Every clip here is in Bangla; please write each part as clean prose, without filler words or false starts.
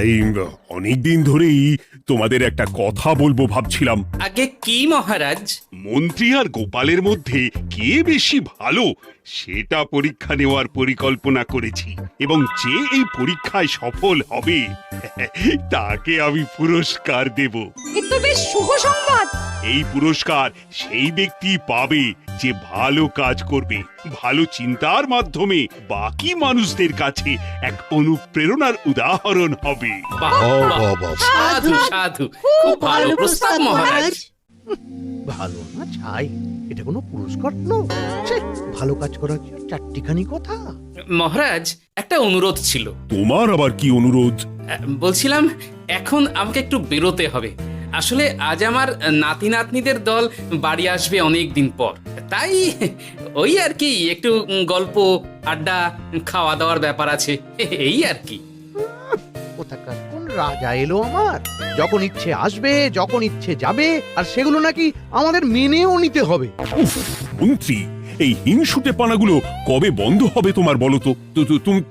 এই অনেকদিন ধরেই তোমাদের একটা কথা বলবো ভাবছিলাম। আগে কি মহারাজ? মন্ত্রী আর গোপালের মধ্যে কে বেশি ভালো সেটা পরীক্ষা নেওয়ার পরিকল্পনা করেছি, এবং যে এই পরীক্ষায় সফল হবে তাকে আমি পুরস্কার দেব। এ তো বেশ শুভ সংবাদ। এই পুরস্কার সেই ব্যক্তি পাবে যে ভালো কাজ করবে, ভালো চিন্তার মাধ্যমে বাকি মানুষদের কাছে এক অনুপ্রেরণার উদাহরণ হবে। বাহ, বাহ, সাধু সাধু, খুব ভালো প্রস্তাব মহারাজ। ভালো না ছাই, এটা কোনো পুরস্কার তো। ভালো কাজ করার চারটিখানি কথা। মহারাজ, একটা অনুরোধ ছিল। তোমার আবার কি অনুরোধ? বলছিলাম এখন আমাকে একটু বেরোতে হবে। আসলে আজ আমার নাতি নাতনিদের দল বাড়ি আসবে অনেক দিন পর, তাই ওই আর কি একটু গল্প আড্ডা খাওয়া দাওয়ার ব্যাপার আছে, এই আর কি। কোথাকার কোন রাজা এলো আমার, যখন ইচ্ছে আসবে যখন ইচ্ছে যাবে, আর সেগুলো নাকি আমাদের মেনেও নিতে হবে। উফ, মন্ত্রী, এই হিংসুটে পানাগুলো কবে বন্ধ হবে তোমার বলো তো?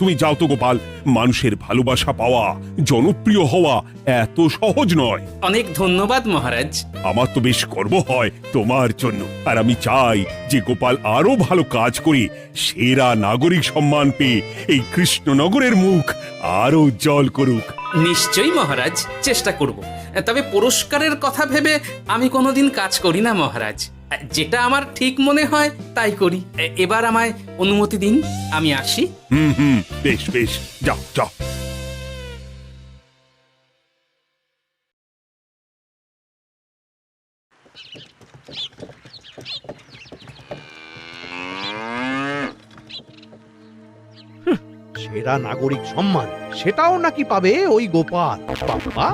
তুমি যাও তো গোপাল। মানুষের ভালোবাসা পাওয়া, জনপ্রিয় হওয়া এত সহজ নয়। অনেক ধন্যবাদ মহারাজ। আমার তো বেশ গর্ব হয় তোমার জন্য, আর আমি চাই যে গোপাল আরো ভালো কাজ করে সেরা নাগরিক সম্মান পেয়ে এই কৃষ্ণনগরের মুখ আরো উজ্জ্বল করুক। নিশ্চয়ই মহারাজ, চেষ্টা করব। তবে পুরস্কারের কথা ভেবে আমি কোনোদিন কাজ করি না মহারাজ, যেটা আমার ঠিক মনে হয় তাই করি। এবার আমায় অনুমতি দিন, আমি আসি। বেশ বেশ, যাও যাও। সেরা নাগরিক সম্মান সেটাও নাকি পাবে ওই গোপাল। বাবা,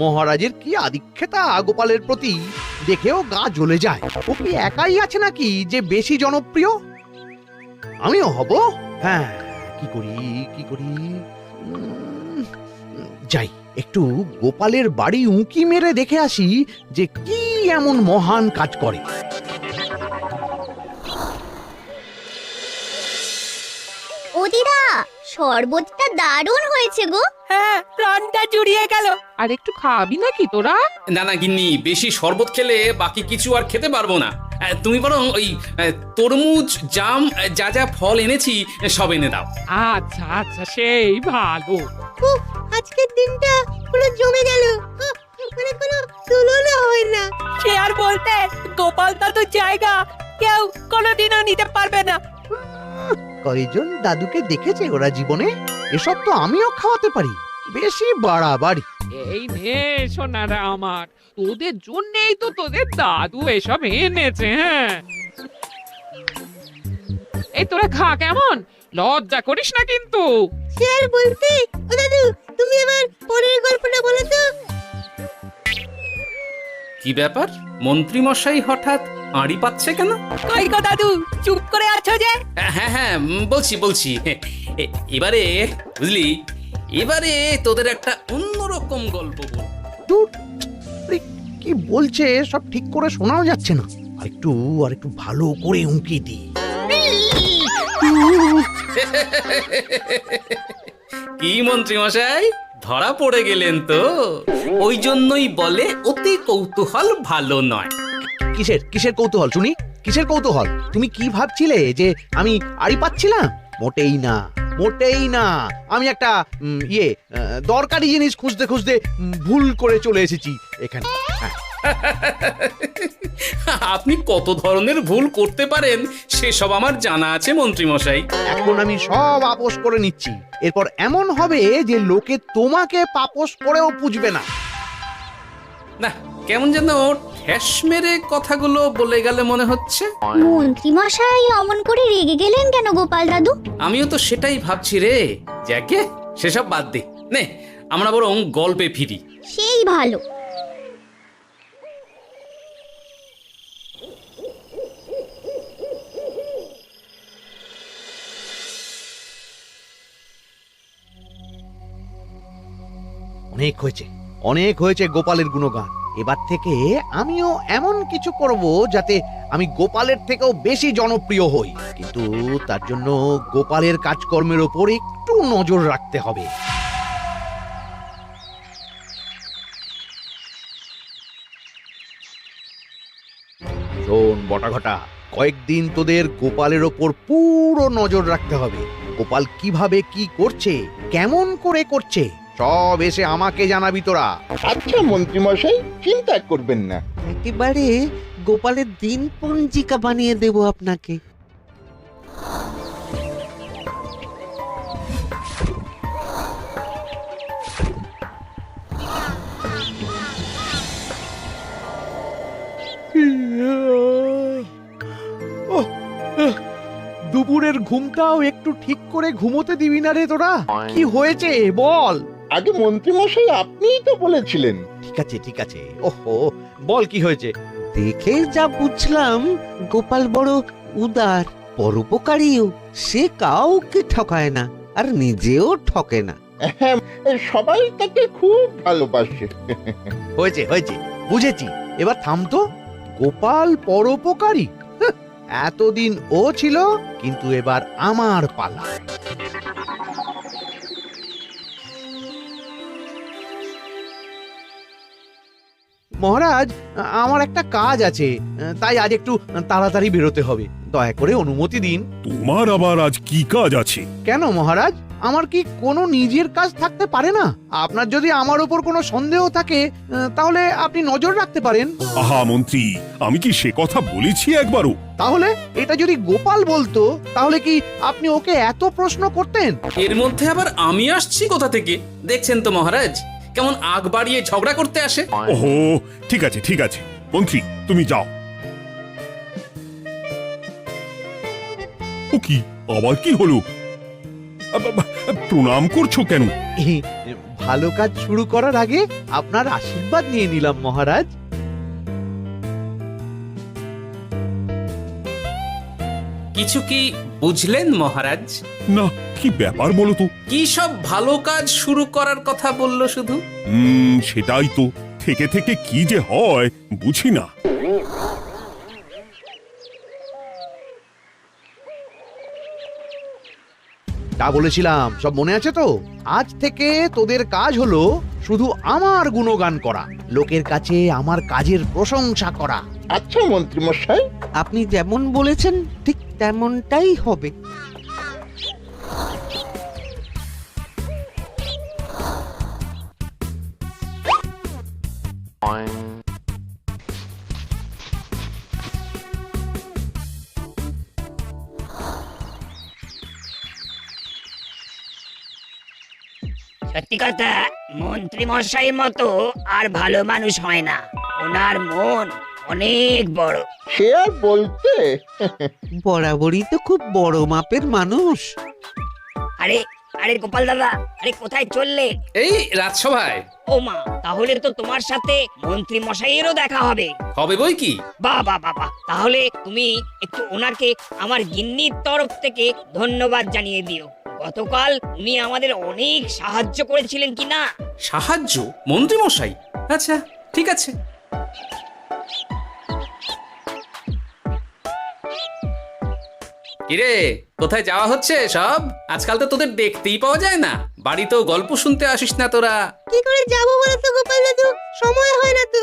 মহারাজের কি আদিক্ষেতা গোপালের প্রতি, দেখেও গা জ্বলে যায়। ও কি একাই আছে নাকি যে বেশি জনপ্রিয়? আমিও হব। হ্যাঁ, কি করি কি করি, যাই একটু গোপালের বাড়ি উঁকি মেরে দেখে আসি যে কি এমন মহান কাজ করে। ও দিদা, শরবতটা দারুণ হয়েছে গো। হ্যাঁ, প্রাণটা জুড়িয়ে গেল। আর একটু খাবি নাকি তোরা? না না গিন্নি, বেশি শরবত খেলে বাকি কিছু আর খেতে পারবো না। তুমি বরং ওই তরমুজ, জাম, যা যা ফল এনেছি সব এনে দাও। আচ্ছা আচ্ছা, সেই ভালো। আজকের দিনটা পুরো জমে গেল, মানে কোনো তুলনা হয় না। সে আর বলতে, গোপাল দাদুর জায়গা কেউ কোনোদিনও নিতে পারবে না। কয়জন দাদুকে দেখেছে ওরা জীবনে? এসব তো আমিও খাওয়াতে পারি, বেশি বাড়াবাড়ি। এই নে সোনারা আমার, তোদের জন্যই তো তোদের দাদু এসব এনেছে। হ্যাঁ, এই তোরা খা, কেমন লজ্জা করিস না কিন্তু। সে আর বলতে, ও দাদু তুমি এবার পরের গল্পটা বলো তো। কি ব্যাপার, মন্ত্রী মশাই হঠাৎ আড়ি পাচ্ছে কেন? কই গো দাদু, চুপ করে আছো যে? হ্যাঁ হ্যাঁ, বলছি। এবারে বুঝলি, এবারে তোদের একটা অন্যরকম গল্প বল। দূর, আরে কি বলছে সব ঠিক করে শোনাও যাচ্ছে না। আর একটু ভালো করে উঁকি দি। কি মন্ত্রী মশাই, ধরা পড়ে গেলেন তো? ওই জন্যই বলে অতি কৌতূহল ভালো নয়। কিসের কৌতূহল শুনি? কিসের কৌতূহল? তুমি কি ভাবছিলে যে আমি আড়ি পাচ্ছিলাম? মোটেই না, মোটেই না। আমি একটা দরকারি জিনিস খুঁজতে খুঁজতে ভুল করে চলে এসেছি এখানে। হ্যাঁ। আপনি কত ধরনের ভুল করতে পারেন সেসব আমার জানা আছে মন্ত্রী মশাই। এখন আমি সব আপোষ করে নিচ্ছি। এরপর এমন হবে যে লোকে তোমাকে পাপোশ করেও পুজবে না। না, কেমন যেন ঠেস মেরে কথাগুলো বলে গেলে মনে হচ্ছে। মন্ত্রী মশাই অমন করে রেগে গেলেন কেন গোপাল দাদু? আমিও তো সেটাই ভাবছি রে। যাকে সেসব বাদ দে, নে আমরা বরং গল্পে ফিরি। সেই ভালো। অনেক হয়েছে গোপালের গুণগান। এবার থেকে আমিও এমন কিছু করব যাতে আমি গোপালের থেকেও বেশি জনপ্রিয় হই, কিন্তু তার জন্য গোপালের কাজকর্মের ওপর একটু নজর রাখতে হবে। শোন বটাঘটা, কয়েকদিন তোদের গোপালের ওপর পুরো নজর রাখতে হবে। গোপাল কিভাবে কি করছে, কেমন করে করছে, সব এসে আমাকে জানাবি তোরা। আচ্ছা মন্ত্রীমশাই, চিন্তা করবেন না। একেবারে গোপালের দিন পঞ্জিকা বানিয়ে দেব আপনাকে। ওহ, দুপুরের ঘুমটাও একটু ঠিক করে ঘুমোতে দিবি না রে তোরা? কি হয়েছে বল। আগে মন্ত্রীমশাই আপনিই তো বলেছিলেন। ঠিক আছে ঠিক আছে, ওহো বল কি হয়েছে। দেখে যা বুঝলাম গোপাল বড় উদার, পরোপকারীও। সে কাউকে ঠকায় না, আর নিজেও ঠকে না। হ্যাঁ, সবাই তাকে খুব ভালোবাসে। হয়েছে হয়েছে, বুঝেছি। এবার থাম তো। গোপাল পরোপকারী? হাহ, এতদিন ও ছিল, কিন্তু এবার আমার পালা। মহারাজ, আমার একটা কাজ আছে, তাই আজ একটু তাড়াতাড়ি বেরোতে হবে। দয়া করে অনুমতি দিন। তোমার আবার আজ কি কাজ আছে? কেন মহারাজ, আমার কি কোনো নিজের কাজ থাকতে পারে না? আপনার যদি আমার উপর কোনো সন্দেহ থাকে, তাহলে আপনি নজর রাখতে পারেন। আহা মন্ত্রী, আমি কি সে কথা বলেছি একবারও? তাহলে এটা যদি গোপাল বলতো, তাহলে কি আপনি ওকে এত প্রশ্ন করতেন? এর মধ্যে আবার আমি আসছি কোথা থেকে? দেখছেন তো মহারাজ, কেমন আগ বাড়িয়ে ঝগড়া করতে আসে। ওহো, ঠিক আছে ঠিক আছে, মন্ত্রী তুমি যাও। ও কি, আবার কি হলো? প্রণাম করছো কেন? ভালো কাজ শুরু করার আগে আপনার আশীর্বাদ নিয়ে নিলাম মহারাজ। কিছু কি বুঝলেন মহারাজ? না, কি ব্যাপার বলো তো? কি সব ভালো কাজ শুরু করার কথা বললো শুধু? সেটাই তো, থেকে থেকে কি যে হয় বুঝি না। তা বলেছিলাম, সব মনে আছে তো? আজ থেকে তোদের কাজ হলো শুধু আমার গুণগান করা, লোকের কাছে আমার কাজের প্রশংসা করা। আচ্ছা মন্ত্রীমশাই। আপনি যেমন বলেছেন ঠিক তেমনটাই হবে। সত্যি কথা, মন্ত্রী মশাইয়ের মতো আর ভালো মানুষ হয় না। ওনার মন অনেক বড়। সে আর বলতে। বরাবরই তো খুব বড় মাপের মানুষ। আরে আরে গোপাল দাদা, আরে কোথায় চললে? এই রাজসভায়। ও মা, তাহলে তো তোমার সাথে মন্ত্রী মশাইয়েরও দেখা হবে। হবে বই কি? বাহ বাহ বাহ বাহ, তাহলে তুমি একটু ওনাকে আমার গিন্নির তরফ থেকে ধন্যবাদ জানিয়ে দিও। গতকাল উনি আমাদের অনেক সাহায্য করেছিলেন কি না? সাহায্য? মন্ত্রী মশাই? আচ্ছা ঠিক আছে। কিরে, কোথায় যাওয়া হচ্ছে সব? আজকাল তো তোদের দেখতেই পাওয়া যায় না, বাড়িতেও গল্প শুনতে আসিস না তোরা। কি করে যাবো বলো তো গোপাল দাদু, সময় হয় না তো।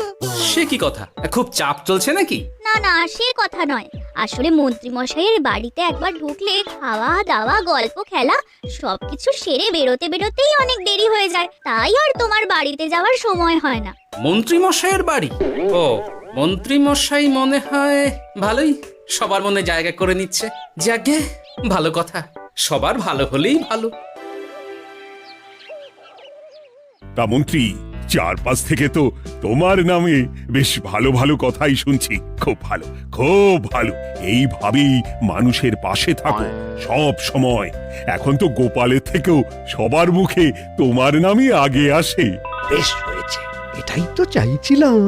সে কি কথা, খুব চাপ চলছে নাকি? না না, সে কথা নয়। আসলে মন্ত্রী মশাইয়ের বাড়িতে একবার ঢুকলে খাওয়া দাওয়া গল্প খেলা সবকিছু সেরে বেরোতে বেরোতেই অনেক দেরি হয়ে যায়, তাই আর তোমার বাড়িতে যাওয়ার সময় হয় না। মন্ত্রী মশাইয়ের বাড়ি? ও, মন্ত্রী মশাই মনে হয় ভালোই সবার মনে জায়গা করে নিচ্ছে। যাকে ভালো কথা, সবার ভালো হলেই ভালো। তা মন্ত্রী, চারপাশ থেকে তো তোমার নামে বেশ ভালো ভালো কথাই শুনছি। খুব ভালো, খুব ভালো। এইভাবেই মানুষের পাশে থাকো সব সময়। এখন তো গোপালের থেকেও সবার মুখে তোমার নামই আগে আসে। বেশ হয়েছে, এটাই তো চাইছিলাম।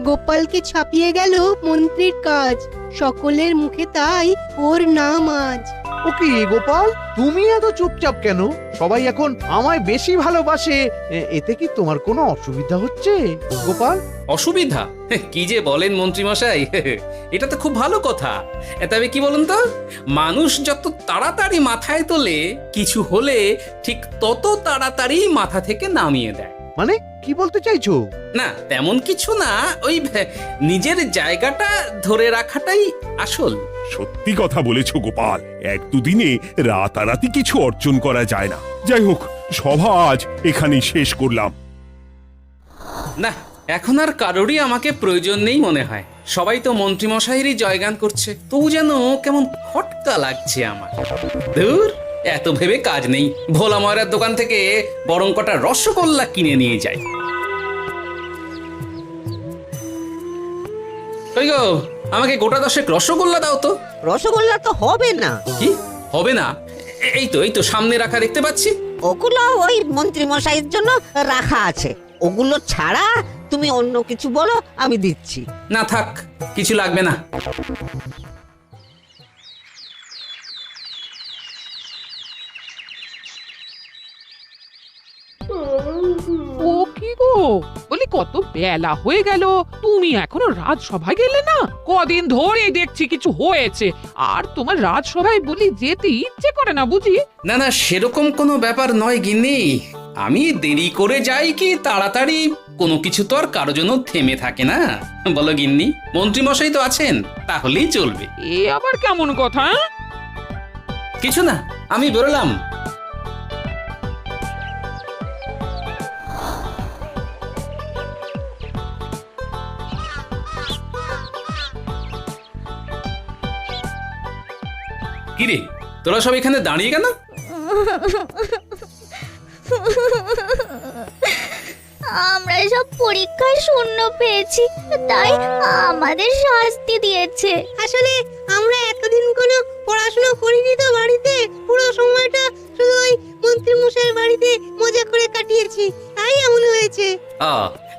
গোপালকে ছাপিয়ে গেল মন্ত্রীর কাজ, সকলের মুখে তাই ওর নাম আজ। ও কি গোপাল, তুমি এত চুপচাপ কেন? সবাই এখন আমায় বেশি ভালোবাসে, এতে কি তোমার কোনো অসুবিধা হচ্ছে গোপাল? অসুবিধা? কি যে বলেন মন্ত্রী মশাই, এটা তো খুব ভালো কথা। তবে কি বলুন তো, মানুষ যত তাড়াতাড়ি মাথায় তোলে, কিছু হলে ঠিক তত তাড়াতাড়ি মাথা থেকে নামিয়ে দেয়। মানে কি বলতে চাইছো? না তেমন কিছু না, ওই নিজের জায়গাটা ধরে রাখাটাই আসল। সত্যি কথা বলেছো গোপাল, এক দুদিনে রাতারাতি কিছু অর্জন করা যায় না। যাই হোক, সভা আজ এখানেই শেষ করলাম। না, এখন আর কারোরই আমাকে প্রয়োজন নেই মনে হয়। সবাই তো মন্ত্রী মশাইয়েরই জয়গান করছে, তবু যেন কেমন খটকা লাগছে আমার। ধুর, এত ভেবে কাজ নেই, ভোলা ময়রার দোকান থেকে বরং কটা রসগোল্লা কিনে নিয়ে যাই। ওই গো, আমাকে গোটা 10 রসগোল্লা দাও তো। রসগোল্লা তো হবে না। কি হবে না? এই তো সামনে রাখা দেখতে পাচ্ছি। ওগুলো ওই মন্ত্রী মশাইয়ের জন্য রাখা আছে, ওগুলো ছাড়া তুমি অন্য কিছু বলো, আমি দিচ্ছি। না থাক, কিছু লাগবে না। ও কি গো, বলি কত বেলা হয়ে গেল, তুমি এখনো রাজসভায় গেলে না? কদিন ধরে দেখছি কিছু হয়েছে, আর তোমার রাজসভায় বলি যেতে ইচ্ছে করে না বুঝি? না না, সেরকম কোনো ব্যাপার নয় গিন্নি। আমি দেরি করে যাই কি তাড়াতাড়ি, কোনো কিছু তো আর কারো জন্য থেমে থাকে না, বলো গিন্নি? মন্ত্রী মশাই তো আছেন, তাহলেই চলবে। এ আবার কেমন কথা? কিছু না, আমি বেরোলাম। কিরে, তোরা সব এখানে দাঁড়িয়ে কেন? আমরা সব পরীক্ষায় শূন্য পেয়েছি, তাই আমাদের শাস্তি দিয়েছে। আসলে আমরা এতদিন কোনো পড়াশোনা করিনি তো বাড়িতে, পুরো সময়টা শুধু ওই মন্ত্রী মশাইয়ের বাড়িতে মজা করে কাটিয়েছি, তাই এমন হয়েছে।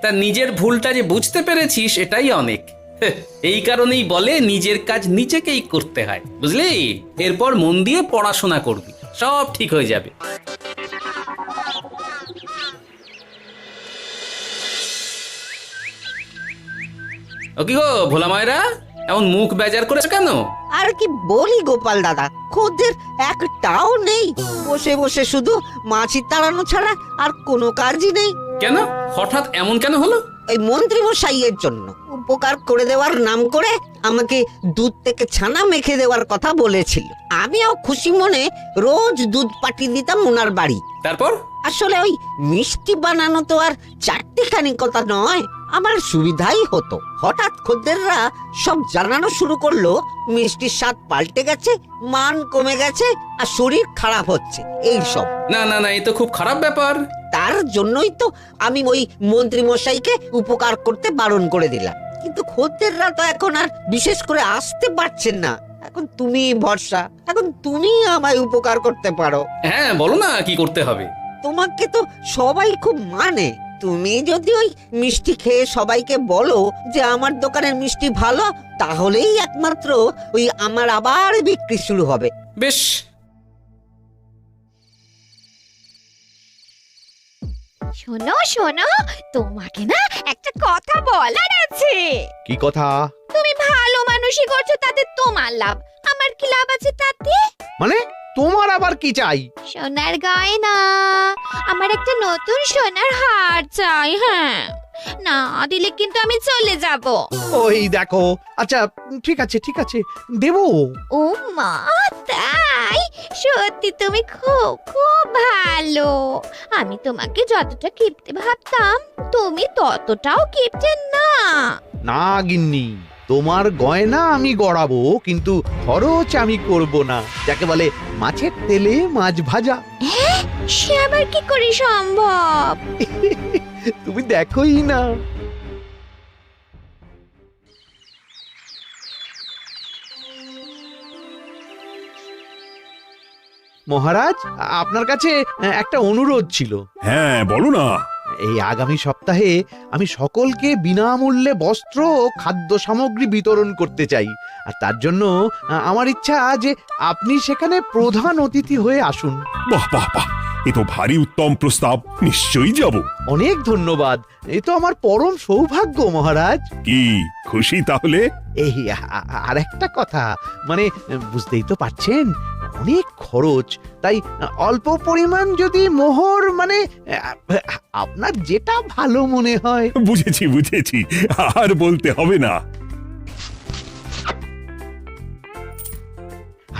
তা নিজের ভুলটা যে বুঝতে পেরেছিস, এটাই অনেক। এই কারণেই বলে নিজের কাজ নিজেকেই করতে হয়, বুঝলি? এরপর মন দিয়ে পড়াশোনা করবি, সব ঠিক হয়ে যাবে। ও কি গো ভোলা মায়েরা, এমন মুখ বেজার করেছে কেন? আর কি বলি গোপাল দাদা, খদ্দের একটাও নেই, বসে বসে শুধু মাছি তাড়ানো ছাড়া আর কোনো কাজই নেই। কেন, হঠাৎ এমন কেন হলো? এই মন্ত্রী মশাইয়ের জন্য উপকার করে দেওয়ার নাম করে আমাকে দুধ থেকে ছানা মেখে দেওয়ার কথা বলেছিল। আমিও খুশি মনে রোজ দুধ পাঠিয়ে দিতাম ওনার বাড়ি। তারপর? আসলে ওই মিষ্টি বানানো তো আর চারটিখানি কথা নয়, আমার সুবিধাই হতো। হঠাৎ খদ্দেররা সব জানানো শুরু করলো মিষ্টির স্বাদ পাল্টে গেছে, মান কমে গেছে, আর শরীর খারাপ হচ্ছে, এই সব। না না না, এ তো খুব খারাপ ব্যাপার। তার জন্যই তো আমি ওই মন্ত্রী মশাইকে উপকার করতে বারণ করে দিলাম। কিন্তু খদ্দেররা তো এখন আর বিশেষ করে আসতে পারছেন না। এখন তুমি ভরসা, এখন তুমি আমায় উপকার করতে পারো। হ্যাঁ বলো না, কি করতে হবে? তোমাকে তো সবাই খুব মানে, তুমি যদি ওই মিষ্টি খেয়ে সবাইকে বলো যে আমার দোকানের মিষ্টি ভালো, তাহলেই একমাত্র ওই আমার আবার বিক্রি শুরু হবে। বেশ। শোনো শোনো, তোমাকে না একটা কথা বলার আছে। কি কথা? তুমি ভালো মানুষই করছো, তাতে তোমার লাভ, আমার কি লাভ আছে তাতে? মানে তোমার আবার কি চাই? সোনার গয়না, আমার একটা নতুন সোনার হার চাই। হ্যাঁ, না দিলে কিন্তু আমি চলে যাব। ওই দেখো, আচ্ছা ঠিক আছে ঠিক আছে, দেবো। ও মা, তাই? সত্যি তুমি খুব খুব ভালো। আমি তোমাকে যতটা কিপটে ভাবতাম, তুমি ততটাও কিপটে না। না গিন্নি, তোমার গয়না আমি গড়াবো, কিন্তু খরচ আমি করব না। যাকে বলে মাছের তেলে মাছ ভাজা। সে আবার কি করে সম্ভব? তুমি দেখোই না। মহারাজ, আপনার কাছে একটা অনুরোধ ছিল। হ্যাঁ বলো না। এই আগামী সপ্তাহে আমি সকলকে বিনামূল্যে বস্ত্র ও খাদ্য সামগ্রী বিতরণ করতে চাই। আর তার জন্য আমার ইচ্ছা যে আপনি সেখানে প্রধান অতিথি হয়ে আসুন। বাহ বাহ বাহ, এ তো ভারী উত্তম প্রস্তাব, নিশ্চয়ই যাব। অনেক ধন্যবাদ, এ তো আমার পরম সৌভাগ্য মহারাজ। কি খুশি তাহলে? এই আর একটা কথা, মানে বুঝতেই তো পারছেন অনেক খরচ, তাই অল্প পরিমাণ যদি মোহর, মানে আপনার যেটা ভালো মনে হয়। বুঝেছি বুঝেছি, আর বলতে হবে না।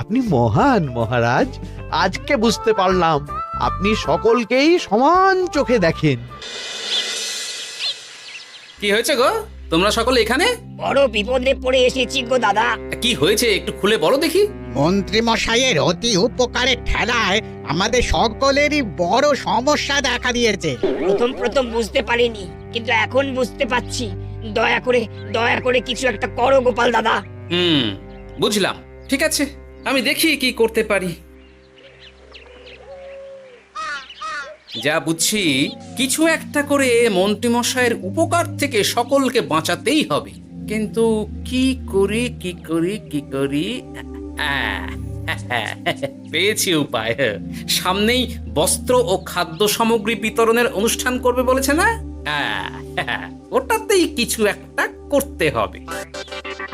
আপনি মহান মহারাজ, আজকে বুঝতে পারলাম আপনি সকলকেই সমান চোখে দেখেন। কি হয়েছে গো, তোমরা সকলে এখানে? বড় বিপদে পড়ে এসেছি গো দাদা। কি হয়েছে একটু খুলে বলো দেখি। মন্ত্রী মশাইয়ের অতি উপকারের ঠেলায় আমাদের সকলেরই বড় সমস্যা দেখা দিয়েছে। প্রথম বুঝতে পারিনি, কিন্তু এখন বুঝতে পারছি। দয়া করে কিছু একটা করো গোপাল দাদা। বুঝলাম, ঠিক আছে, আমি দেখি কি করতে পারি। যা বুঝছি, কিছু একটা করে মন্ত্রীমশাইয়ের উপকার থেকে সকলকে বাঁচাতেই হবে, কিন্তু কি করি পেয়েছি উপায়। সামনেই বস্ত্র ও খাদ্য সামগ্রী বিতরণের অনুষ্ঠান করবে বলেছে না? ওটাতেই কিছু একটা করতে হবে।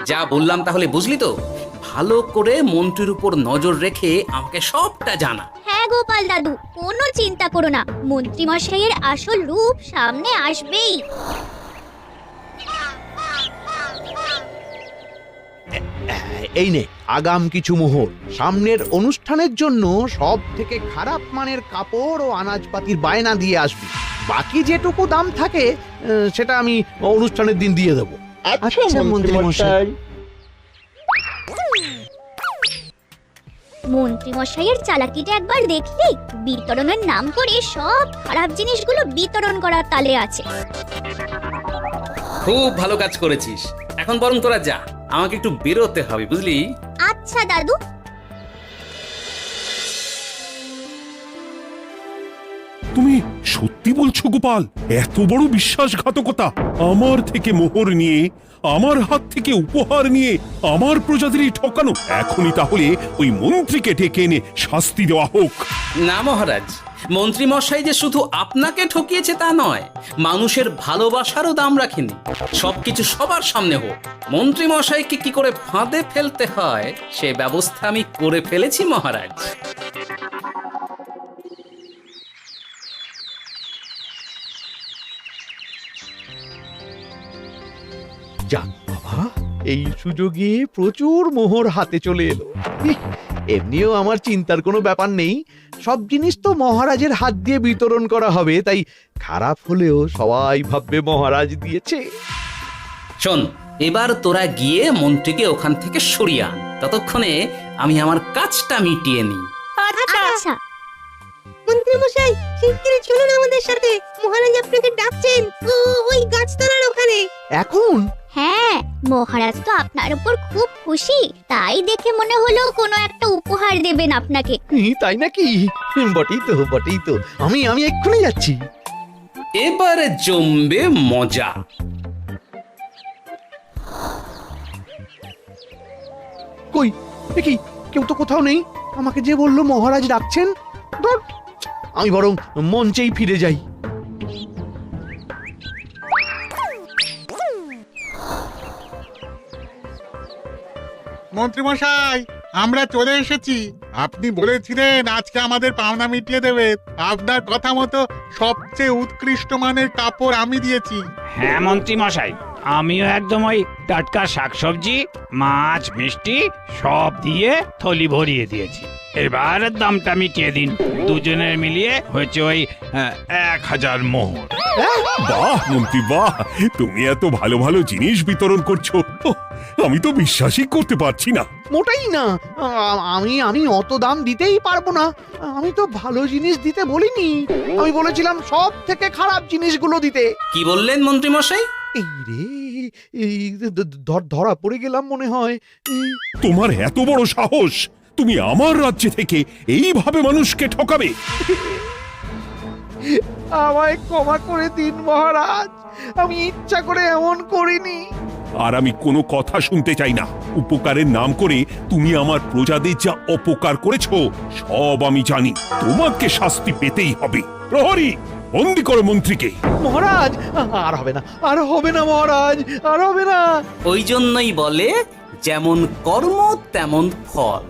যা বললাম তাহলে বুঝলি তো? ভালো করে মন্ত্রীর উপর নজর রেখে আমাকে সবটা জানা। হ্যাঁ গোপাল দাদু, কোনো চিন্তা করো না, মন্ত্রী মশাইয়ের আসল রূপ সামনে আসবেই। এই নে আগাম কিছু মোহর। সামনের অনুষ্ঠানের জন্য সব থেকে খারাপ মানের কাপড় ও আনাজপাতির বায়না দিয়ে আসবি। বাকি যেটুকু দাম থাকে সেটা আমি অনুষ্ঠানের দিন দিয়ে দেবো। আচ্ছা মন্ত্রী মশাই। মন্ত্রী মশাইয়ের চালাকিটা একবার দেখলি? বিতরণের নাম করে সব খারাপ জিনিসগুলো বিতরণ করার তালে আছে। খুব ভালো কাজ করেছিস। এখন বরং তোরা যা, আমাকে একটু বেরোতে হবে, বুঝলি? আচ্ছা দাদু। তুমি সত্যি বলছো গোপাল? এত বড় বিশ্বাসঘাতকতা! আমার থেকে মোহর নিয়ে, আমার হাত থেকে উপহার নিয়ে আমার প্রজাদেরই ঠকানো। এখনই তাহলে ওই মন্ত্রীকে ডেকে এনে শাস্তি দেওয়া হোক। না মহারাজ, মন্ত্রী মশাই যে শুধু আপনাকে ঠকিয়েছে তা নয়, মানুষের ভালোবাসারও দাম রাখেনি। সবকিছু সবার সামনে হোক। মন্ত্রী মশাইকে কি করে ফাঁদে ফেলতে হয় সে ব্যবস্থা আমি করে ফেলেছি মহারাজ। যাক বাবা, এই সুযোগে প্রচুর মোহর হাতে চলে এলো। এমনিও আমার চিন্তার কোনো ব্যাপার নেই, সব জিনিস তো মহারাজের হাত দিয়ে বিতরণ করা হবে, তাই খারাপ হলেও সবাই ভাববে মহারাজ দিয়েছে। শোন, এবার তোরা গিয়ে মন্ত্রীকে ওখান থেকে সরিয়ে আন, ততক্ষণে আমি আমার কাজটা মিটিয়ে নিই। আচ্ছা। মন্ত্রী মশাই, শিগগিরই চলুন আমাদের সাথে, মহারাজ আপনাকে ডাকছেন ওই গাছতলার ওখানে। এখন? হ্যাঁ, মহারাজ তো আপনার উপর খুব খুশি, তাই দেখে মনে হলো কোনো একটা উপহার দেবেন আপনাকে। তাই নাকি? বটেই তো, আমি এক্ষুনি যাচ্ছি। এবারে জমবে মজা। কই দেখি, কেউ তো কোথাও নেই। আমাকে যে বললো মহারাজ ডাকছেন, ধুর, আমি বরং মঞ্চেই ফিরে যাই। মন্ত্রী মশাই, আমরা চলে এসেছি। আপনি বলেছিলেন আজকে আমাদের পাওনা মিটিয়ে দেবে। আপনার কথা মতো সবচেয়ে উৎকৃষ্ট মানের কাপড় আমি দিয়েছি। হ্যাঁ মন্ত্রী মশাই, আমিও একদম ওই টাটকা শাকসবজি, মাছ, মিষ্টি সব দিয়ে থলি ভরিয়ে দিয়েছি। এবার দামটা মিটিয়ে দিন। দুজনের মিলিয়ে হয়েছে ওই 1000 মোহর। বাহ মন্ত্রী বাহ, তুমি এত ভালো ভালো জিনিস বিতরণ করছো, আমি তো বিশ্বাসই করতে পারছি না। মোটাই না, আমি অত দাম দিতেই পারবো না। আমি তো ভালো জিনিস দিতে বলিনি, আমি বলেছিলাম সব থেকে খারাপ জিনিসগুলো দিতে। কি বললেন মন্ত্রী মশাই? এই রে, ধরা পড়ে গেলাম মনে হয়। তোমার এত বড় সাহস, তুমি আমার রাজ্যে থেকে এইভাবে মানুষকে ঠকাবে? আমায় ক্ষমা করে দিন মহারাজ, আমি ইচ্ছা করে এমন করিনি। আর আমি কোনো কথা শুনতে চাই না। উপকারের নাম করে তুমি আমার প্রজাদের যা অপকার করেছো সব আমি জানি। তোমাকে শাস্তি পেতেই হবে। প্রহরী, বন্দি করো মন্ত্রীকে। মহারাজ, আর হবে না, আর হবে না মহারাজ, আর হবে না। ওই জন্যই বলে যেমন কর্ম তেমন ফল।